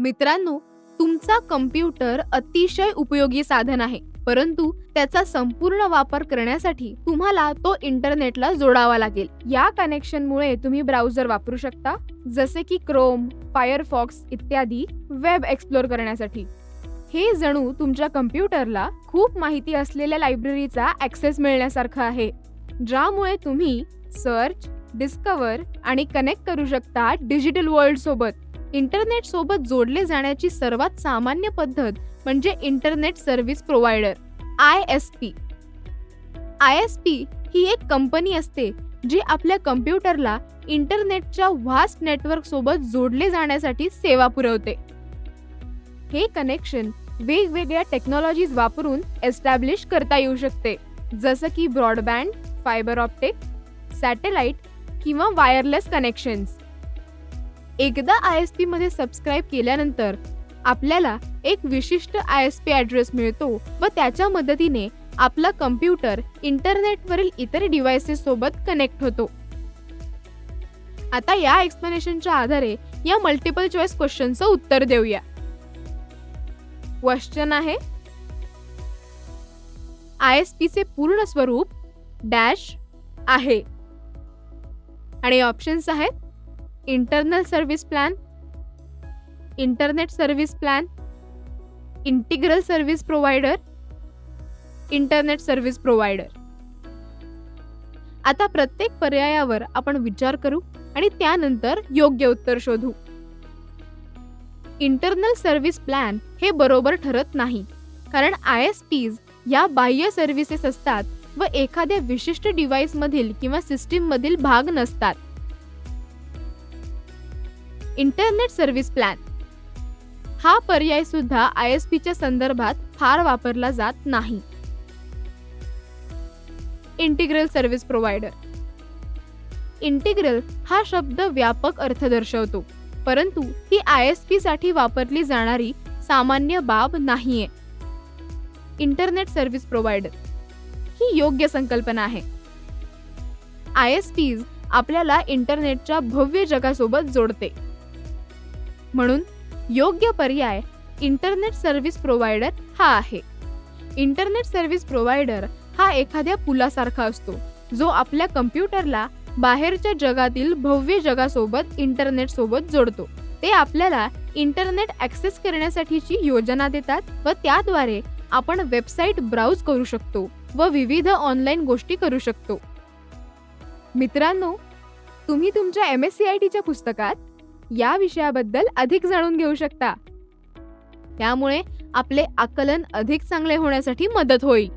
मित्रांनो, तुमचा कम्प्युटर अतिशय उपयोगी साधन आहे, परंतु त्याचा संपूर्ण वापर करण्यासाठी तुम्हाला तो इंटरनेटला जोडावा लागेल. या कनेक्शनमुळे तुम्ही ब्राउझर वापरू शकता, जसे की क्रोम, फायरफॉक्स इत्यादी वेब एक्सप्लोर करण्यासाठी. हे जणू तुमच्या कम्प्युटरला खूप माहिती असलेल्या लायब्ररीचा ॲक्सेस मिळण्यासारखं आहे, ज्यामुळे तुम्ही सर्च, डिस्कवर आणि कनेक्ट करू शकता डिजिटल वर्ल्ड सोबत. इंटरनेट सोबत जोडले जाण्याची सर्वात सामान्य पद्धत म्हणजे internet service provider (ISP). ISP ही एक कंपनी असते जी आपल्या कम्प्युटरला इंटरनेटच्या व्हास्ट नेटवर्क सोबत जोडले जाण्यासाठी सेवा पुरवते. हे कनेक्शन वेगवेगळ्या टेक्नॉलॉजीज वापरून एस्टॅब्लिश करता येऊ शकते, जसं की ब्रॉडबँड, फायबर ऑप्टिक, सॅटेलाइट किंवा वायरलेस कनेक्शन्स. एकदा ISP मध्ये सबस्क्राईब केल्यानंतर आपल्याला एक विशिष्ट ISP ॲड्रेस मिळतो व त्याच्या मदतीने आपला कम्प्युटर इंटरनेटवरील इतर डिव्हाइसेस सोबत कनेक्ट होतो. आता या एक्सप्लेनेशनच्या आधारे या मल्टिपल चॉईस क्वेश्चनचं उत्तर देऊया. क्वेश्चन आहे, ISP चे पूर्ण स्वरूप डॅश आहे. आणि ऑप्शन्स आहेत internal service plan, internet service plan, integral service provider, internet service provider. आता प्रत्येक पर्यायावर आपण विचार करू आणि त्यानंतर योग्य उत्तर शोधू. इंटरनल सर्व्हिस प्लॅन हे बरोबर ठरत नाही, कारण ISPs या बाह्य सर्व्हिसेस असतात व एखाद्या विशिष्ट डिव्हाइस मधील किंवा सिस्टीम मधील भाग नसतात. इंटरनेट सर्व्हिस प्लॅन हा पर्याय सुद्धा ISP च्या संदर्भात फार वापरला जात नाही. Integral service provider. इंटिग्रल हा शब्द व्यापक अर्थ दर्शवतो, परंतु ही ISP साठी वापरली जाणारी सामान्य बाब नाहीये. इंटरनेट सर्व्हिस प्रोव्हायडर ही योग्य संकल्पना आहे. ISPs आपल्याला इंटरनेटच्या भव्य जगासोबत जोडते, म्हणून योग्य पर्याय इंटरनेट सर्व्हिस प्रोव्हायडर हा आहे. इंटरनेट सर्व्हिस प्रोव्हायडर हा एखाद्या पुलासारखा असतो, जो आपल्या कम्प्युटरला बाहेरच्या जगातील भव्य जगासोबत इंटरनेट सोबत जोडतो. ते आपल्याला इंटरनेट ॲक्सेस करण्यासाठीची योजना देतात व त्याद्वारे आपण वेबसाईट ब्राउज करू शकतो व विविध ऑनलाईन गोष्टी करू शकतो. मित्रांनो, तुम्ही तुमच्या MSCITच्या पुस्तकात या विषयाबद्दल अधिक जाणून घेऊ शकता. त्यामुळे आपले आकलन अधिक चांगले होण्यासाठी मदत होईल.